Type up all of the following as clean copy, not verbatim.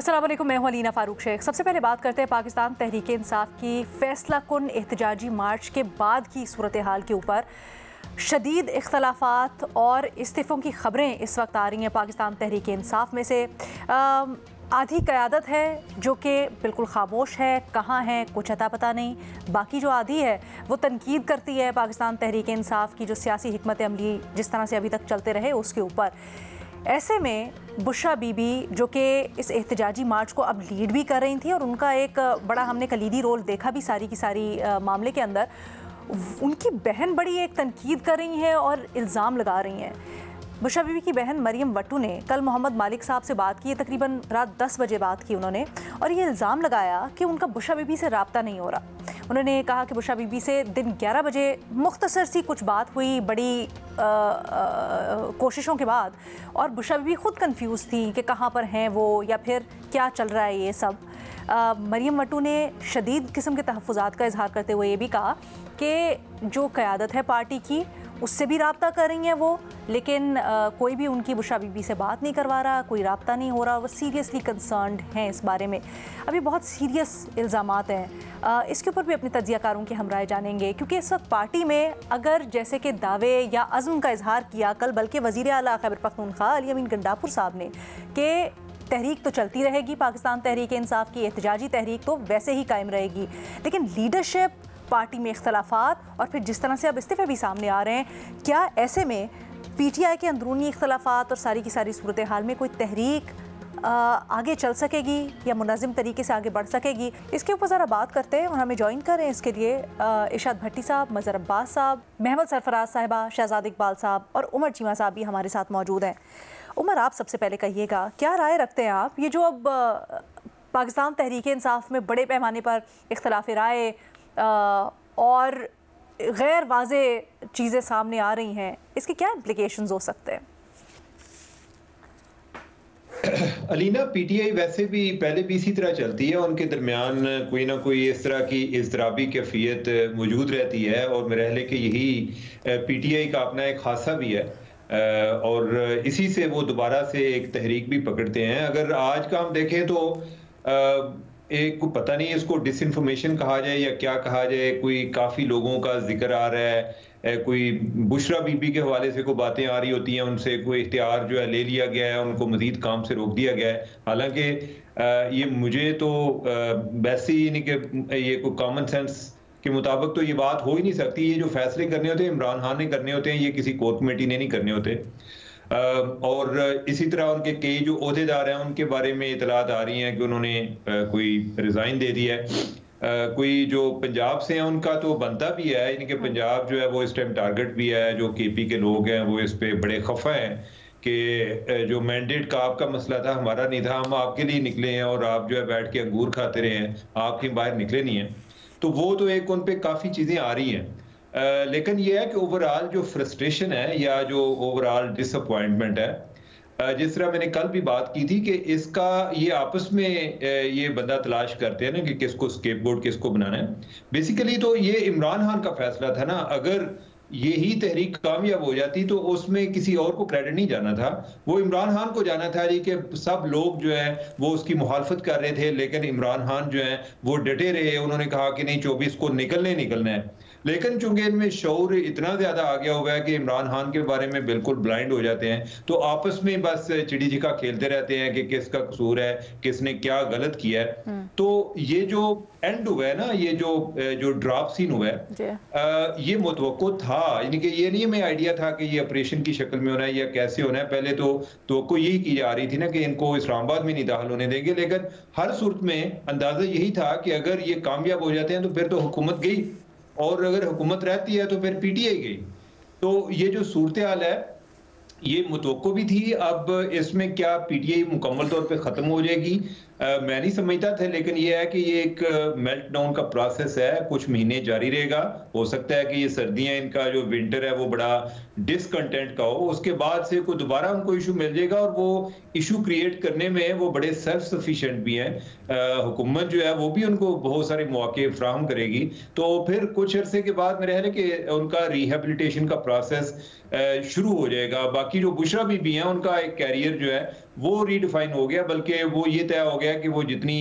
अस्सलाम वालेकुम, मैं हूं अलीना फारूक शेख। सबसे पहले बात करते हैं पाकिस्तान तहरीक इंसाफ की फैसला कुन एहतजाजी मार्च के बाद की सूरत हाल के ऊपर। शदीद इख्तलाफात और इस्तीफ़ों की ख़बरें इस वक्त आ रही हैं पाकिस्तान तहरीक इंसाफ में से। आधी क़यादत है जो कि बिल्कुल खामोश है, कहाँ है कुछ अता पता नहीं। बाकी जो आधी है वो तनकीद करती है पाकिस्तान तहरीक इंसाफ की जो सियासी हिकमत अमली जिस तरह से अभी तक चलते रहे उसके ऊपर। ऐसे में बुशरा बीबी जो कि इस एहतजाजी मार्च को अब लीड भी कर रही थी और उनका एक बड़ा हमने कलीदी रोल देखा भी सारी की सारी मामले के अंदर, उनकी बहन बड़ी एक तनकीद कर रही हैं और इल्ज़ाम लगा रही हैं। बुशरा बीबी की बहन मरियम वट्टू ने कल मोहम्मद मालिक साहब से बात की, तकरीबन रात 10 बजे बात की उन्होंने, और ये इल्ज़ाम लगाया कि उनका बुशरा बीबी से रब्ता नहीं हो रहा। उन्होंने कहा कि बुशरा बीबी से दिन 11 बजे मुख्तसर सी कुछ बात हुई बड़ी कोशिशों के बाद, और बुशरा बीबी ख़ुद कंफ्यूज थी कि कहाँ पर हैं वो या फिर क्या चल रहा है ये सब। मरियम वट्टू ने शदीद किस्म के तहफ़्फ़ुज़ात का इजहार करते हुए ये भी कहा कि जो क़यादत है पार्टी की उससे भी रब्ता कर रही हैं वो, लेकिन कोई भी उनकी बुशरा बीबी से बात नहीं करवा रहा, कोई रब्ता नहीं हो रहा। वो सीरियसली कंसर्न्ड हैं इस बारे में। अभी बहुत सीरियस इल्ज़ामात हैं, इसके ऊपर भी अपने तज्ज़ियाकारों की हम राय जानेंगे, क्योंकि इस वक्त पार्टी में अगर जैसे कि दावे या अज़्म का इजहार किया कल बल्कि वज़ीर आला खैबर पख्तूनख्वा अली अमीन गंडापुर साहब ने कि तहरीक तो चलती रहेगी, पाकिस्तान तहरीक इंसाफ की एहतजाजी तहरीक तो वैसे ही कायम रहेगी, लेकिन लीडरशिप, पार्टी में इख्तलाफात और फिर जिस तरह से अब इस्तीफ़े भी सामने आ रहे हैं, क्या ऐसे में PTI के अंदरूनी इख्तलाफात और सारी की सारी सूरत हाल में कोई तहरीक आगे चल सकेगी या मुनज़्ज़म तरीके से आगे बढ़ सकेगी? इसके ऊपर ज़रा बात करते हैं और हमें ज्वाइन कर रहे हैं इसके लिए इरशाद भट्टी साहब, मज़हर अब्बास साहब, महमद सरफराज साहिबा, शहजाद इकबाल साहब और उमर चीमा साहब भी हमारे साथ मौजूद हैं। उमर, आप सबसे पहले कहिएगा, क्या राय रखते हैं आप ये जो अब पाकिस्तान तहरीक इंसाफ में बड़े पैमाने पर इख्तलाफ राय और गैर वाज़े चीज़ें सामने आ रही हैं, इसके क्या इम्प्लिकेशंस हो सकते हैं? अलीना, PTI वैसे भी पहले भी इसी तरह चलती है, उनके दरमियान कोई ना कोई इस तरह की इज़्तिराबी कैफियत मौजूद रहती है और मेरा ख्याल है कि यही PTI का अपना एक खासा भी है और इसी से वो दोबारा से एक तहरीक भी पकड़ते हैं। अगर आज का हम देखें तो एक को पता नहीं इसको डिसइंफॉर्मेशन कहा जाए या क्या कहा जाए, कोई काफ़ी लोगों का जिक्र आ रहा है, कोई बुशरा बीबी के हवाले से कोई बातें आ रही होती हैं, उनसे कोई इख्तियार जो है ले लिया गया है, उनको मजीद काम से रोक दिया गया है। हालांकि ये मुझे तो वैसे ही नहीं कि ये कोई कॉमन सेंस के मुताबिक तो ये बात हो ही नहीं सकती। ये जो फैसले करने होते हैं इमरान खान ने करने होते हैं, ये किसी कोर कमेटी ने नहीं करने होते। और इसी तरह उनके कई जो ओहदेदार हैं उनके बारे में इतलात आ रही हैं कि उन्होंने कोई रिज़ाइन दे दिया है। कोई जो पंजाब से हैं उनका तो बनता भी है, यानी कि पंजाब जो है वो इस टाइम टारगेट भी है। जो KP के लोग हैं वो इस पे बड़े खफा हैं कि जो मैंडेट का आपका मसला था हमारा नहीं था, हम आपके लिए निकले हैं और आप जो है बैठ के अंगूर खाते रहे हैं, आप कहीं बाहर निकले नहीं हैं। तो वो तो एक उन पे काफ़ी चीज़ें आ रही हैं। लेकिन ये है कि ओवरऑल जो फ्रस्ट्रेशन है या जो ओवरऑल डिसअपॉइंटमेंट है, जिस तरह मैंने कल भी बात की थी कि इसका ये आपस में ये बंदा तलाश करते हैं ना कि किसको स्केपगोट किसको बनाना है। बेसिकली तो ये इमरान खान का फैसला था ना, अगर यही तहरीक कामयाब हो जाती तो उसमें किसी और को क्रेडिट नहीं जाना था, वो इमरान खान को जाना था जी, कि सब लोग जो है वो उसकी मुखालफत कर रहे थे, लेकिन इमरान खान जो है वो डटे रहे। उन्होंने कहा कि नहीं 24 को निकलना है। लेकिन चूंकि इनमें शऊर इतना ज्यादा आ गया हुआ है कि इमरान खान के बारे में बिल्कुल ब्लाइंड हो जाते हैं, तो आपस में बस चिड़ी छिका खेलते रहते हैं कि किसका कसूर है, किसने क्या गलत किया है। तो ये जो एंड हुआ है ना, ये जो ड्रॉप सीन हुआ है, ये मुतवक्को था, यानी कि ये नहीं मैं आइडिया था कि ये ऑपरेशन की शक्ल में होना है या कैसे होना है। पहले तो तवक्को यही की जा रही थी ना कि इनको इस्लामाबाद में नहीं दाखिल होने देंगे, लेकिन हर सूरत में अंदाजा यही था कि अगर ये कामयाब हो जाते हैं तो फिर तो हुकूमत गई, और अगर हुकूमत रहती है तो फिर PTI गई। तो ये जो सूरत हाल है ये मुतवक्को भी थी। अब इसमें क्या PTI मुकम्मल तौर पे ख़त्म हो जाएगी मैं नहीं समझता था, लेकिन ये है कि ये एक मेल्ट डाउन का प्रोसेस है, कुछ महीने जारी रहेगा। हो सकता है कि ये सर्दियां, इनका जो विंटर है वो बड़ा डिसकंटेंट का हो, उसके बाद से कोई दोबारा उनको इशू मिल जाएगा और वो इशू क्रिएट करने में वो बड़े सेल्फ सफिशिएंट भी हैं। हुकूमत जो है वो भी उनको बहुत सारे मौके फ्राहम करेगी, तो फिर कुछ अरसे के बाद मेरा है कि उनका रिहेबिलिटेशन का प्रोसेस शुरू हो जाएगा। बाकी जो बुशरा बीबी हैं उनका एक कैरियर जो है वो रीडिफाइन हो गया, बल्कि वो ये तय हो गया कि वो जितनी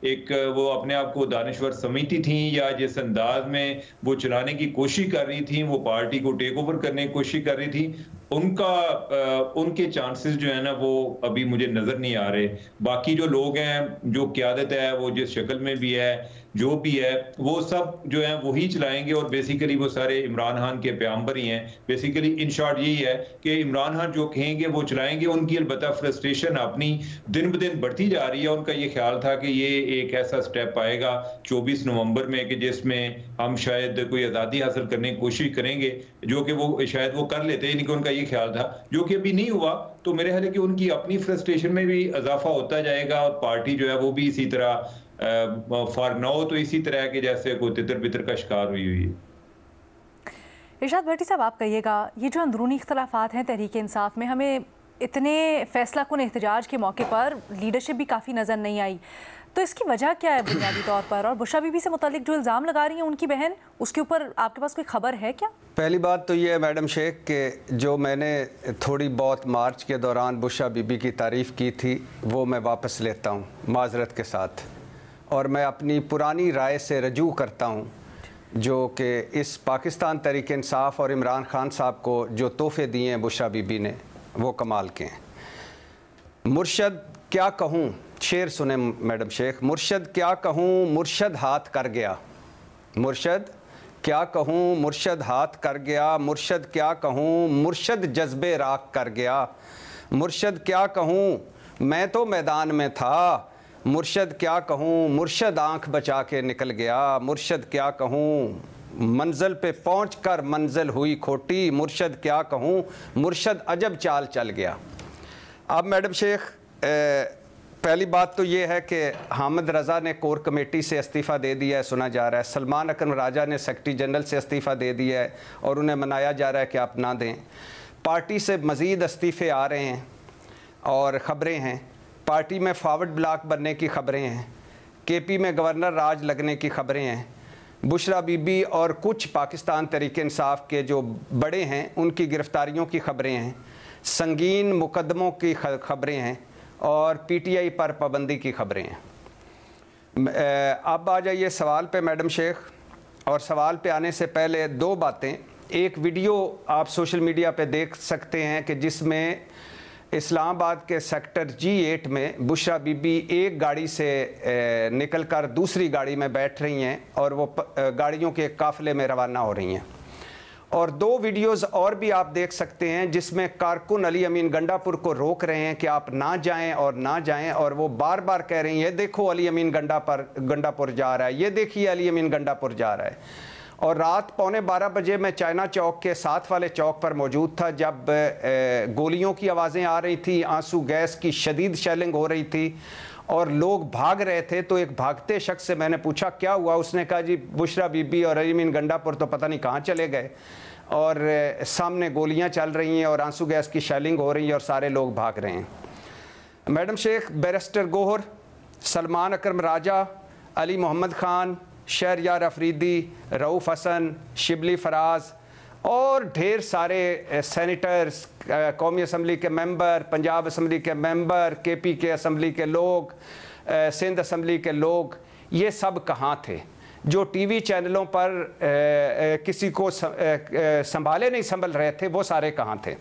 एक वो अपने आप को दानिश्वर समझती थी या जिस अंदाज में वो चलाने की कोशिश कर रही थी, वो पार्टी को टेक ओवर करने की कोशिश कर रही थी, उनके चांसेस जो है ना वो अभी मुझे नजर नहीं आ रहे। बाकी जो लोग हैं, जो क़यादत है, वो जिस शक्ल में भी है, जो भी है, वो सब जो है वही चलाएंगे और बेसिकली वो सारे इमरान खान के प्याम्बर ही हैं। बेसिकली इन शॉर्ट यही है कि इमरान खान जो कहेंगे वो चलाएंगे। उनकी अलबत्ता फ्रस्ट्रेशन अपनी दिन ब दिन बढ़ती जा रही है। उनका ये ख्याल था कि ये एक ऐसा स्टेप आएगा 24 नवंबर में कि जिसमें हम शायद कोई आज़ादी हासिल करने की कोशिश करेंगे, जो कि वो शायद वो कर लेते, यानी कि उनका ये ख्याल था, जो कि अभी नहीं हुआ। तो मेरे ख्याल है कि उनकी अपनी फ्रस्ट्रेशन में भी इजाफा होता जाएगा और पार्टी जो है वो भी इसी तरह फॉर नाउ तो इसी तरह के जैसे कोई तितर बितर का शिकार हुई है। इरशाद भट्टी साहब, आप कहिएगा, ये जो अंदरूनी इख्तलाफात हैं तहरीक इंसाफ में, हमें इतने फैसला कुन एहतजाज के मौके पर लीडरशिप भी काफ़ी नज़र नहीं आई, तो इसकी वजह क्या है बुनियादी तौर पर? और बुशरा बीबी से मुतालिक जो इल्ज़ाम लगा रही हैं उनकी बहन, उसके ऊपर आपके पास कोई खबर है क्या? पहली बात तो ये है मैडम शेख कि जो मैंने थोड़ी बहुत मार्च के दौरान बुशरा बीबी की तारीफ़ की थी वो मैं वापस लेता हूँ माजरत के साथ, और मैं अपनी पुरानी राय से रजू करता हूँ जो कि इस पाकिस्तान तहरीक इंसाफ और इमरान खान साहब को जो तोहफ़े दिए हैं बुशरा बीबी ने, वो कमाल के हैं। मुर्शद क्या कहूँ, शेर सुने मैडम शेख। मुर्शद क्या कहूँ, मुर्शद हाथ कर गया। मुर्शद क्या कहूँ, मुर्शद हाथ कर गया। मुर्शद क्या कहूँ, मुर्शद जज्बे राख कर गया। मुर्शद क्या कहूँ, मैं तो मैदान में था। मुर्शद क्या कहूँ, मुर्शद आँख बचा के निकल गया। मुर्शद क्या कहूँ, मंजिल पे पहुंचकर मंजिल हुई खोटी। मुर्शद क्या कहूँ, मुर्शद अजब चाल चल गया। अब मैडम शेख, पहली बात तो ये है कि हामिद रज़ा ने कोर कमेटी से इस्तीफ़ा दे दिया है, सुना जा रहा है। सलमान अकरम राजा ने सेक्रेटरी जनरल से इस्तीफ़ा दे दिया है और उन्हें मनाया जा रहा है कि आप ना दें। पार्टी से मज़ीद इस्तीफ़े आ रहे हैं और ख़बरें हैं, पार्टी में फॉरवर्ड ब्लॉक बनने की ख़बरें हैं, केपी में गवर्नर राज लगने की ख़बरें हैं। बुशरा बीबी और कुछ पाकिस्तान तहरीक इंसाफ के जो बड़े हैं उनकी गिरफ़्तारियों की ख़बरें हैं, संगीन मुकदमों की ख़बरें हैं और पीटीआई पर पाबंदी की ख़बरें हैं। अब आ जाइए सवाल पे मैडम शेख, और सवाल पे आने से पहले दो बातें। एक वीडियो आप सोशल मीडिया पे देख सकते हैं कि जिसमें इस्लामाबाद के सेक्टर G8 में बुशरा बीबी एक गाड़ी से निकलकर दूसरी गाड़ी में बैठ रही हैं और वो गाड़ियों के काफ़िले में रवाना हो रही हैं। और दो वीडियोस और भी आप देख सकते हैं जिसमें कारकुन अली अमीन गंडापुर को रोक रहे हैं कि आप ना जाएं और ना जाएं, और वो बार बार कह रही हैं देखो अली अमीन गंडापुर जा रहा है, ये देखिए अली अमीन गंडापुर जा रहा है। और रात 11:15 बजे मैं चाइना चौक के साथ वाले चौक पर मौजूद था जब गोलियों की आवाज़ें आ रही थी, आंसू गैस की शदीद शेलिंग हो रही थी और लोग भाग रहे थे। तो एक भागते शख्स से मैंने पूछा क्या हुआ, उसने कहा जी बुशरा बीबी और अली अमीन गंडापुर तो पता नहीं कहाँ चले गए और सामने गोलियाँ चल रही हैं और आंसू गैस की शेलिंग हो रही है और सारे लोग भाग रहे हैं। मैडम शेख, बैरिस्टर गोहर, सलमान अकरम राजा, अली मोहम्मद ख़ान, शहरयार अफरीदी, रऊफ़ हसन, शिबली फराज और ढेर सारे सेनेटर्स, कौमी असम्बली के मेंबर, पंजाब असम्बली के मेंबर, केपी के असम्बली के लोग, सिंध असम्बली के लोग, ये सब कहाँ थे? जो टीवी चैनलों पर किसी को संभाले नहीं संभल रहे थे, वो सारे कहाँ थे?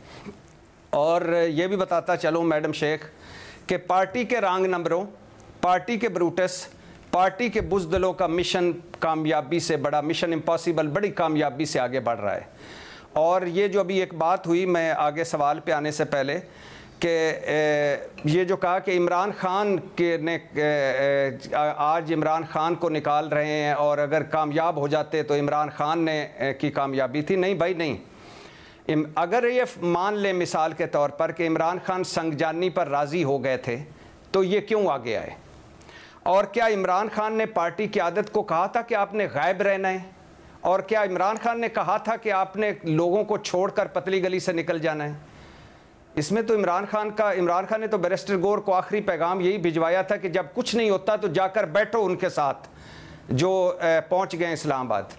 और ये भी बताता चलूँ मैडम शेख कि पार्टी के रंग नंबरों, पार्टी के ब्रूटस, पार्टी के बुज़दिलों का मिशन कामयाबी से बड़ा, मिशन इम्पॉसिबल बड़ी कामयाबी से आगे बढ़ रहा है। और ये जो अभी एक बात हुई, मैं आगे सवाल पे आने से पहले, कि ये जो कहा कि इमरान खान के ने आज इमरान खान को निकाल रहे हैं और अगर कामयाब हो जाते तो इमरान खान ने की कामयाबी थी। नहीं भाई नहीं, अगर ये मान लें मिसाल के तौर पर कि इमरान खान संगजानी पर राज़ी हो गए थे तो ये क्यों आगे आए? और क्या इमरान खान ने पार्टी क़यादत को कहा था कि आपने गायब रहना है? और क्या इमरान खान ने कहा था कि आपने लोगों को छोड़कर पतली गली से निकल जाना है? इसमें तो इमरान खान ने तो बैरिस्टर गोहर को आखिरी पैगाम यही भिजवाया था कि जब कुछ नहीं होता तो जाकर बैठो उनके साथ, जो पहुंच गए इस्लामाबाद।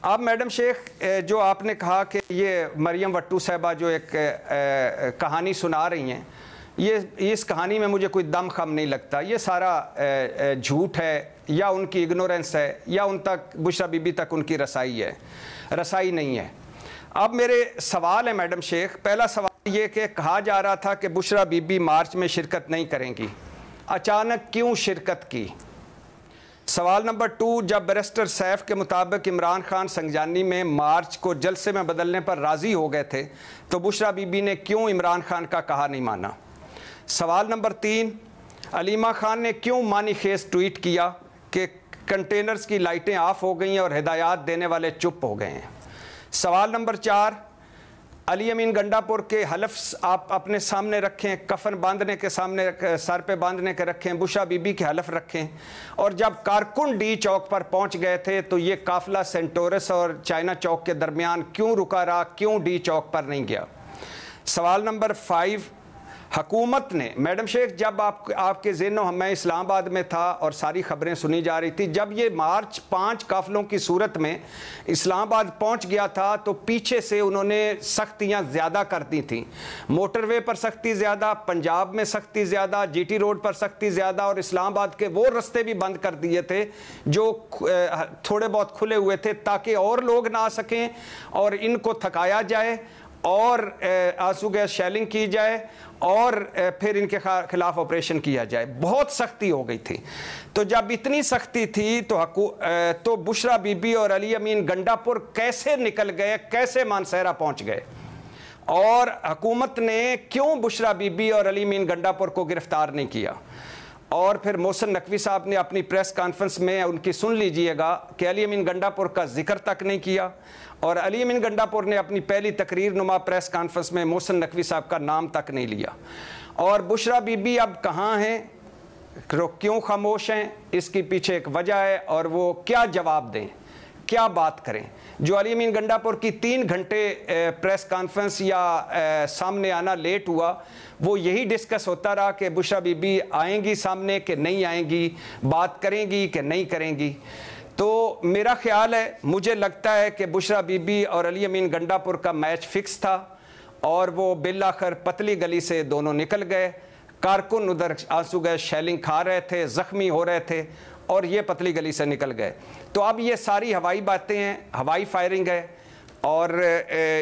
अब मैडम शेख, जो आपने कहा कि ये मरियम वट्टू साहबा जो एक कहानी सुना रही हैं, ये इस कहानी में मुझे कोई दम खम नहीं लगता। ये सारा झूठ है या उनकी इग्नोरेंस है या उन तक बुशरा बीबी तक उनकी रसाई नहीं है। अब मेरे सवाल है मैडम शेख। पहला सवाल ये कि कहा जा रहा था कि बुशरा बीबी मार्च में शिरकत नहीं करेंगी, अचानक क्यों शिरकत की? सवाल नंबर 2, जब बैरिस्टर सैफ के मुताबिक इमरान खान संगजानी में मार्च को जलसे में बदलने पर राज़ी हो गए थे, तो बुशरा बीबी ने क्यों इमरान खान का कहा नहीं माना? सवाल नंबर 3, अलीमा खान ने क्यों मानी खेज ट्वीट किया कि कंटेनर्स की लाइटें ऑफ हो गई हैं और हिदायत देने वाले चुप हो गए हैं? सवाल नंबर 4, अली अमीन गंडापुर के हलफ आप अपने सामने रखें, कफन बांधने के सामने सर पे बांधने के रखें, बुशरा बीबी के हलफ रखें, और जब कारकुन डी चौक पर पहुंच गए थे तो ये काफिला सेंटोरस और चाइना चौक के दरमियान क्यों रुका रहा, क्यों डी चौक पर नहीं गया? सवाल नंबर 5, हुकूमत ने, मैडम शेख जब आपके ज़हनों मैं इस्लामाबाद में था और सारी खबरें सुनी जा रही थी, जब ये मार्च 5 काफिलों की सूरत में इस्लामाबाद पहुंच गया था तो पीछे से उन्होंने सख्तियां ज़्यादा कर दी थी। मोटरवे पर सख्ती ज़्यादा, पंजाब में सख्ती ज़्यादा, जीटी रोड पर सख्ती ज़्यादा, और इस्लामाबाद के वो रास्ते भी बंद कर दिए थे जो थोड़े बहुत खुले हुए थे ताकि और लोग ना आ सकें और इनको थकाया जाए और आंसू गैस शेलिंग की जाए और फिर इनके खिलाफ ऑपरेशन किया जाए। बहुत सख्ती हो गई थी। तो जब इतनी सख्ती थी तो बुशरा बीबी और अली अमीन गंडापुर कैसे निकल गए, कैसे मानसहरा पहुंच गए? और हुकूमत ने क्यों बुशरा बीबी और अली अमीन गंडापुर को गिरफ्तार नहीं किया? और फिर मोहसिन नकवी साहब ने अपनी प्रेस कॉन्फ्रेंस में, उनकी सुन लीजिएगा, कि अली अमीन गंडापुर का जिक्र तक नहीं किया, और अली अमीन गंडापुर ने अपनी पहली तकरीर नुमा प्रेस कॉन्फ्रेंस में मोहसिन नकवी साहब का नाम तक नहीं लिया। और बुशरा बीबी अब कहाँ हैं, क्यों खामोश हैं, इसके पीछे एक वजह है और वो क्या जवाब दें, क्या बात करें? जो अली अमीन गंडापुर की 3 घंटे प्रेस कॉन्फ्रेंस या सामने आना लेट हुआ, वो यही डिस्कस होता रहा कि बुशरा बीबी आएंगी सामने कि नहीं आएंगी, बात करेंगी कि नहीं करेंगी। तो मेरा ख्याल है, मुझे लगता है कि बुशरा बीबी और अली अमीन गंडापुर का मैच फिक्स था और वो बिलाखिर पतली गली से दोनों निकल गए। कारकुन उधर आंसू गैस शेलिंग खा रहे थे, ज़ख्मी हो रहे थे, और ये पतली गली से निकल गए। तो अब ये सारी हवाई बातें हैं, हवाई फायरिंग है, और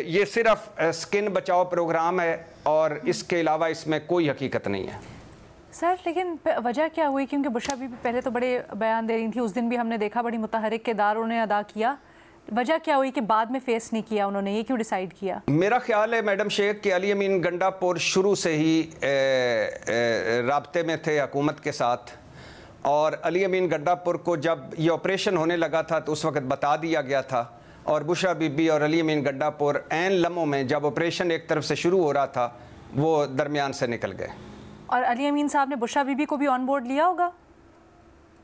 ये सिर्फ स्किन बचाओ प्रोग्राम है और इसके अलावा इसमें कोई हकीकत नहीं है। सर लेकिन वजह क्या हुई? क्योंकि बुशरा बीबी पहले तो बड़े बयान दे रही थी, उस दिन भी हमने देखा बड़ी मुतहरिक किरदार उन्होंने अदा किया। वजह क्या हुई कि बाद में फेस नहीं किया उन्होंने, ये क्यों डिसाइड किया? मेरा ख्याल है मैडम शेख कि अली अमीन गंडापुर शुरू से ही राब्ते में थे हुकूमत के साथ, और अली अमीन गंडापुर को जब ये ऑपरेशन होने लगा था तो उस वक्त बता दिया गया था, और बुशरा बीबी और अली अमीन गंडापुर ऐन लम्हों में जब ऑपरेशन एक तरफ से शुरू हो रहा था वो दरमियान से निकल गए। और अली अमीन साहब ने बुशरा बीबी को भी ऑन बोर्ड लिया होगा?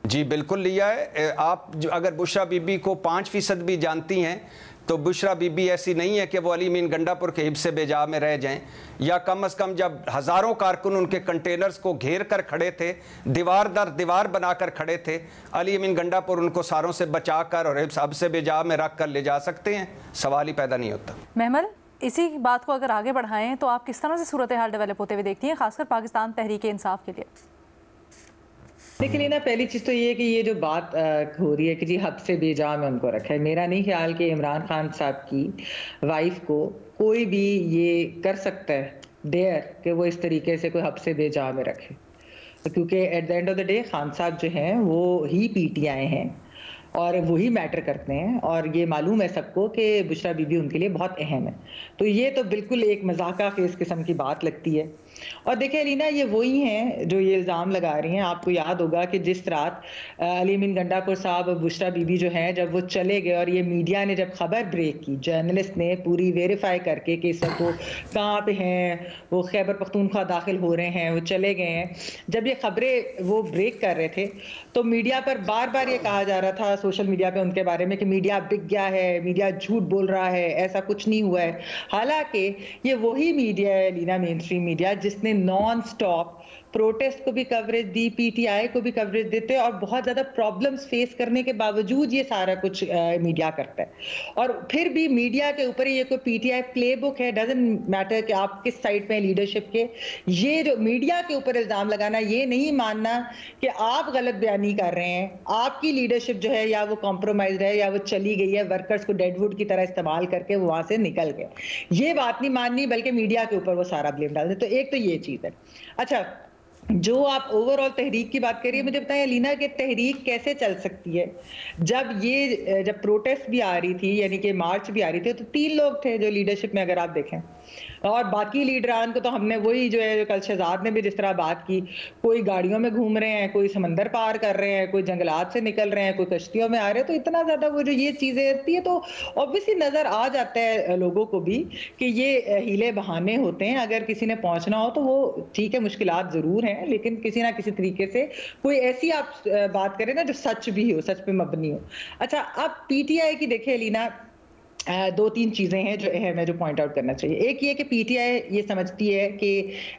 जी बिल्कुल लिया है। आप अगर बुशरा बीबी को 5% भी जानती हैं तो बुशरा बीबी ऐसी नहीं है कि वो अली अमीन गंडापुर के हिब्से बेजा में रह जाएं, या कम से कम जब हज़ारों कारकुन उनके कंटेनर्स को घेर कर खड़े थे, दीवार दर दीवार बनाकर खड़े थे, अली अमीन गंडापुर उनको सारों से बचा कर और हिब्से बेजा में रख कर ले जा सकते हैं, सवाल ही पैदा नहीं होता। महमल, इसी बात को अगर आगे बढ़ाएं तो आप किस तरह से सूरत हाल डेवलप होते हुए देखती हैं, खासकर पाकिस्तान तहरीक इंसाफ के लिए? देखिए ना, पहली चीज़ तो ये कि ये जो बात हो रही है कि जी हद से बेजा में उनको रखा है, मेरा नहीं ख्याल कि इमरान खान साहब की वाइफ को कोई भी ये कर सकता है डेयर कि वो इस तरीके से कोई हद से बेजा में रखे, क्योंकि at the end of the day Khan साहब जो हैं वो ही पीटीआई हैं और वही मैटर करते हैं, और ये मालूम है सबको कि बुशरा बीबी उनके लिए बहुत अहम है। तो ये तो बिल्कुल एक मजाका खेज किस्म की बात लगती है। और देखिए अलीना, ये वही हैं जो ये इल्ज़ाम लगा रही हैं। आपको याद होगा कि जिस रात अली अमीन गंडापुर साहब और बुशरा बीबी जो हैं जब वो चले गए और ये मीडिया ने जब खबर ब्रेक की, जर्नलिस्ट ने पूरी वेरीफाई करके कि इस वक्त वो कहाँ पे हैं, वो खैबर पख्तूनख्वा दाखिल हो रहे हैं, वो चले गए हैं, जब ये खबरें वो ब्रेक कर रहे थे तो मीडिया पर बार बार ये कहा जा रहा था, सोशल मीडिया पे उनके बारे में, कि मीडिया बिक गया है, मीडिया झूठ बोल रहा है, ऐसा कुछ नहीं हुआ है। हालांकि ये वही मीडिया है लीना, मेन स्ट्रीम मीडिया, जिसने नॉन स्टॉप प्रोटेस्ट को भी कवरेज दी, पीटीआई को भी कवरेज देते और बहुत ज़्यादा प्रॉब्लम्स फेस करने के बावजूद ये सारा कुछ मीडिया करता है। और फिर भी मीडिया के ऊपर ये कोई पीटीआई प्लेबुक है, डजंट मैटर कि आप किस साइड पे हैं लीडरशिप के, ये जो मीडिया के ऊपर इल्ज़ाम लगाना, ये नहीं मानना कि आप गलत बयानी कर रहे हैं, आपकी लीडरशिप जो है या वो कॉम्प्रोमाइज है या वो चली गई है, वर्कर्स को डेडवुड की तरह इस्तेमाल करके वो वहां से निकल गए, ये बात नहीं माननी, बल्कि मीडिया के ऊपर वो सारा ब्लेम डाल दे। तो एक तो ये चीज है। अच्छा, जो आप ओवरऑल तहरीक की बात करिए, मुझे बताएं अलीना कि तहरीक कैसे चल सकती है जब प्रोटेस्ट भी आ रही थी, यानी कि मार्च भी आ रही थी, तो 3 लोग थे जो लीडरशिप में, अगर आप देखें, और बाकी लीडरान को तो हमने वही जो है, कल शहजाद ने भी जिस तरह बात की, कोई गाड़ियों में घूम रहे हैं, कोई समंदर पार कर रहे हैं, कोई जंगलात से निकल रहे हैं, कोई कश्तियों में आ रहे हैं, तो इतना ज्यादा वो जो ये चीजें होती है, तो ऑब्वियसली नजर आ जाता है लोगों को भी कि ये हीले बहाने होते हैं। अगर किसी ने पहुंचना हो तो वो ठीक है, मुश्किलात जरूर हैं, लेकिन किसी ना किसी तरीके से कोई ऐसी आप बात करें ना जो सच भी हो, सच पे मबनी हो। अच्छा, अब पीटीआई की देखें अलीना, 2-3 चीजें हैं जो अहम है, जो पॉइंट आउट करना चाहिए। एक ये कि पीटीआई ये समझती है कि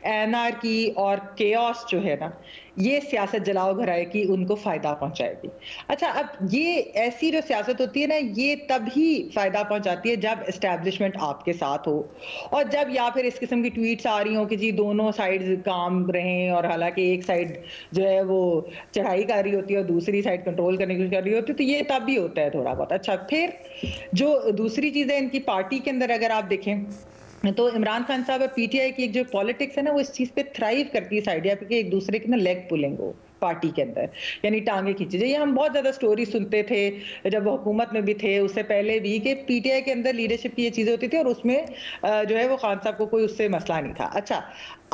एनार्की और केओस जो है ना, ये सियासत जलाओ घराए की उनको फायदा पहुंचाएगी। अच्छा, अब ये ऐसी जो सियासत होती है ना, ये तभी फायदा पहुंचाती है जब एस्टैब्लिशमेंट आपके साथ हो, और जब या फिर इस किस्म की ट्वीट्स आ रही हो कि जी दोनों साइड काम रहें, और हालांकि एक साइड जो है वो चढ़ाई कर रही होती है और दूसरी साइड कंट्रोल करने की कोशिश कर रही होती है, तो ये तब भी होता है थोड़ा बहुत। अच्छा, फिर जो दूसरी चीज है इनकी पार्टी के अंदर, अगर आप देखें तो इमरान खान साहब और पीटीआई की एक जो पॉलिटिक्स है ना, वो इस चीज पे थ्राइव करती है, इस आइडिया पे कि एक दूसरे की ना लेग पुलिंग हो पार्टी के अंदर, यानी टांगे खींचे। ये हम बहुत ज्यादा स्टोरी सुनते थे जब वो हुकूमत में भी थे, उससे पहले भी, कि पीटीआई के अंदर लीडरशिप की ये चीजें होती थी और उसमें जो है वो खान साहब को कोई उससे मसला नहीं था। अच्छा,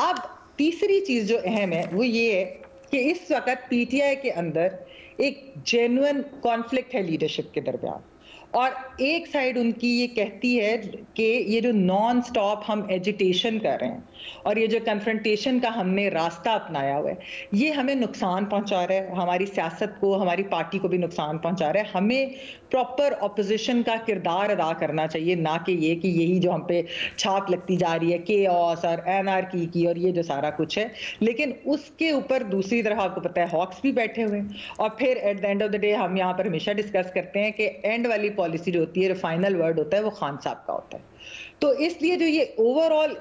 अब तीसरी चीज जो अहम है वो ये है कि इस वक्त पीटीआई के अंदर एक जेन्युइन कॉन्फ्लिक्ट है लीडरशिप के दरमियान, और एक साइड उनकी ये कहती है कि ये जो नॉन स्टॉप हम एजिटेशन कर रहे हैं और ये जो कन्फ्रंटेशन का हमने रास्ता अपनाया हुआ है, ये हमें नुकसान पहुंचा रहा है, हमारी सियासत को, हमारी पार्टी को भी नुकसान पहुंचा रहा है। हमें प्रॉपर ऑपोजिशन का किरदार अदा करना चाहिए, ना कि ये कि यही जो हम पे छाप लगती जा रही है केओस और एनार्की की और ये जो सारा कुछ है। लेकिन उसके ऊपर दूसरी तरफ आपको पता है हॉक्स भी बैठे हुए हैं, और फिर at the end of the day हम यहाँ पर हमेशा डिस्कस करते हैं कि एंड वाली पॉलिसी जो होती है, जो फाइनल वर्ड होता है, वो खान साहब का होता है। तो इसलिए जो ये ओवरऑल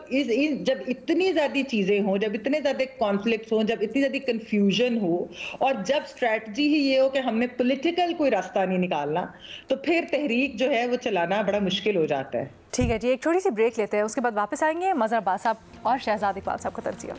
जब इतनी ज्यादा चीजें हों, जब इतने ज्यादा कॉन्फ्लिक्ट्स हों, जब इतनी ज्यादा कंफ्यूजन हो, और जब स्ट्रैटेजी ही ये हो कि हमने पॉलिटिकल कोई रास्ता नहीं निकालना, तो फिर तहरीक जो है वो चलाना बड़ा मुश्किल हो जाता है। ठीक है जी, एक छोटी सी ब्रेक लेते हैं, उसके बाद वापस आएंगे। मजहर अब्बास साहब और शहजाद इकबाल साहब का तजिया।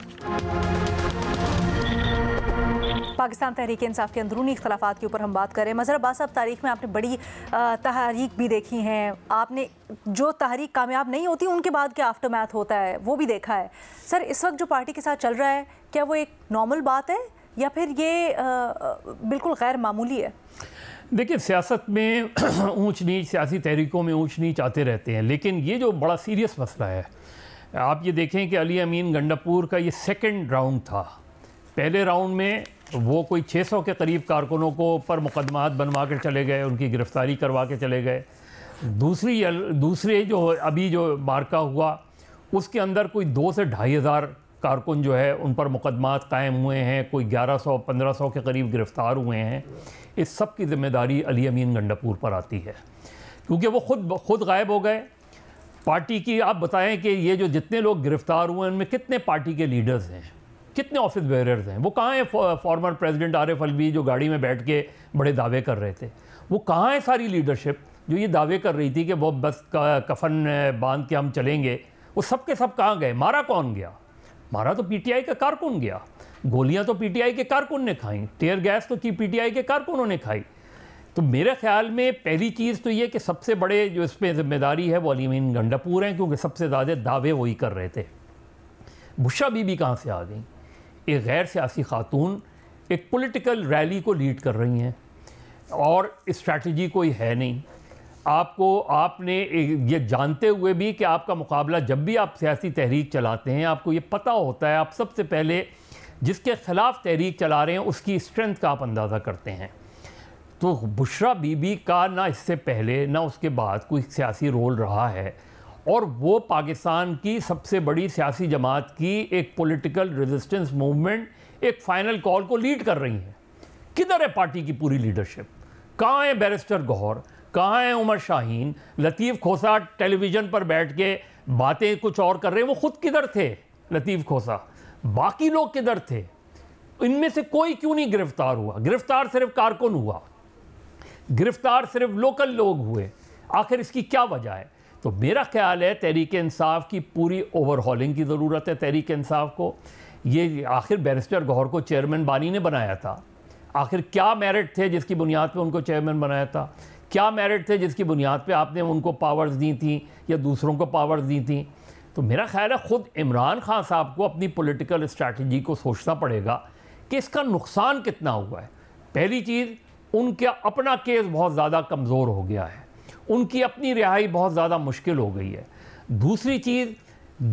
पाकिस्तान तहरीक इंसाफ के अंदरूनी इख्तलाफात के ऊपर हम बात करें। मजहर अब्बास साहब, तारीख में आपने बड़ी तहरीक भी देखी हैं, आपने जो तहरीक कामयाब नहीं होती उनके बाद क्या आफ्टरमैथ होता है वो भी देखा है। सर, इस वक्त जो पार्टी के साथ चल रहा है, क्या वो एक नॉर्मल बात है या फिर ये बिल्कुल गैर मामूली है? देखिए, सियासत में ऊंच नीच, सियासी तहरीकों में ऊंच नीच आते रहते हैं, लेकिन ये जो बड़ा सीरियस मसला है, आप ये देखें कि अली अमीन गंडापुर का ये सेकंड राउंड था। पहले राउंड में वो कोई 600 के करीब कारकुनों को पर मुकदमात बनवा कर चले गए, उनकी गिरफ्तारी करवा के चले गए। दूसरे जो अभी जो मार्का हुआ, उसके अंदर कोई 2 से 2,500 कारकुन जो है उन पर मुकदमात कायम हुए हैं, कोई 1100-1500 के करीब गिरफ़्तार हुए हैं। इस सब की ज़िम्मेदारी अली अमीन गंडापुर पर आती है, क्योंकि वो खुद गायब हो गए पार्टी की। आप बताएं कि ये जो जितने लोग गिरफ़्तार हुए हैं उनमें कितने पार्टी के लीडर्स हैं, कितने ऑफिस बेयरर्स हैं? वो कहाँ है फॉर्मर प्रेसिडेंट आरिफ अलवी जो गाड़ी में बैठ के बड़े दावे कर रहे थे? वो कहाँ है सारी लीडरशिप जो ये दावे कर रही थी कि वो बस कफन बांध के हम चलेंगे? वो सब के सब कहाँ गए? मारा कौन गया? मारा तो पीटीआई का कारकुन गया, गोलियां तो पीटीआई के कारकुन ने खाई, टेयर गैस तो पीटीआई के कारकुनों ने खाई। तो मेरे ख्याल में पहली चीज़ तो ये कि सबसे बड़े जो इस पर जिम्मेदारी है वो अली अमीन गंडापुर हैं, क्योंकि सबसे ज़्यादा दावे वही कर रहे थे। बुशरा बीबी कहाँ से आ गई? एक गैर सियासी खातून एक पॉलिटिकल रैली को लीड कर रही हैं और स्ट्रैटेजी कोई है नहीं। आपने ये जानते हुए भी कि आपका मुकाबला, जब भी आप सियासी तहरीक चलाते हैं, आपको ये पता होता है आप सबसे पहले जिसके ख़िलाफ़ तहरीक चला रहे हैं उसकी स्ट्रेंथ का आप अंदाज़ा करते हैं। तो बुशरा बीबी का ना इससे पहले ना उसके बाद कोई सियासी रोल रहा है, और वो पाकिस्तान की सबसे बड़ी सियासी जमात की एक पॉलिटिकल रेजिस्टेंस मूवमेंट, एक फाइनल कॉल को लीड कर रही हैं। किधर है पार्टी की पूरी लीडरशिप? कहाँ है बैरिस्टर गौहर, कहाँ है उमर शाहीन? लतीफ़ खोसा टेलीविज़न पर बैठ के बातें कुछ और कर रहे हैं, वो खुद किधर थे लतीफ़ खोसा? बाकी लोग किधर थे? इनमें से कोई क्यों नहीं गिरफ्तार हुआ? गिरफ्तार सिर्फ कारकुन हुआ, गिरफ्तार सिर्फ लोकल लोग हुए। आखिर इसकी क्या वजह है? तो मेरा ख्याल है तहरीक इंसाफ की पूरी ओवरहॉलिंग की ज़रूरत है। तहरीक इंसाफ को ये आखिर बैरिस्टर गौहर को चेयरमैन बानी ने बनाया था, आखिर क्या मेरिट थे जिसकी बुनियाद पे उनको चेयरमैन बनाया था? क्या मेरिट थे जिसकी बुनियाद पे आपने उनको पावर्स दी थी या दूसरों को पावर्स दी थी? तो मेरा ख्याल है ख़ुद इमरान खान साहब को अपनी पॉलिटिकल स्ट्रैटेजी को सोचना पड़ेगा कि इसका नुकसान कितना हुआ है। पहली चीज़, उनका अपना केस बहुत ज़्यादा कमज़ोर हो गया है, उनकी अपनी रिहाई बहुत ज़्यादा मुश्किल हो गई है। दूसरी चीज़,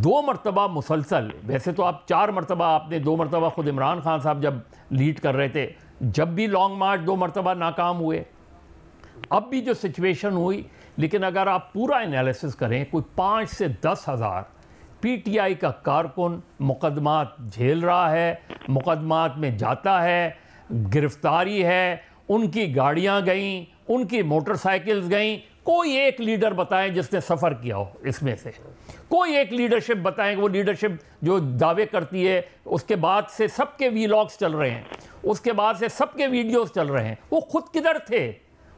2 मरतबा मुसलसल, वैसे तो आप 4 मरतबा, आपने 2 मरतबा ख़ुद इमरान खान साहब जब लीड कर रहे थे, जब भी लॉन्ग मार्च 2 मरतबा नाकाम हुए, अब भी जो सिचुएशन हुई। लेकिन अगर आप पूरा एनालिसिस करें, कोई 5 से 10 हज़ार पीटीआई का कारकुन मुकदमात झेल रहा है, मुकदमात में जाता है, गिरफ्तारी है, उनकी गाड़ियाँ गईं, उनकी मोटरसाइकिल्स गईं। कोई एक लीडर बताएं जिसने सफ़र किया हो इसमें से, कोई एक लीडरशिप बताएं। वो लीडरशिप जो दावे करती है, उसके बाद से सबके वीलॉग्स चल रहे हैं, उसके बाद से सबके वीडियोस चल रहे हैं, वो खुद किधर थे?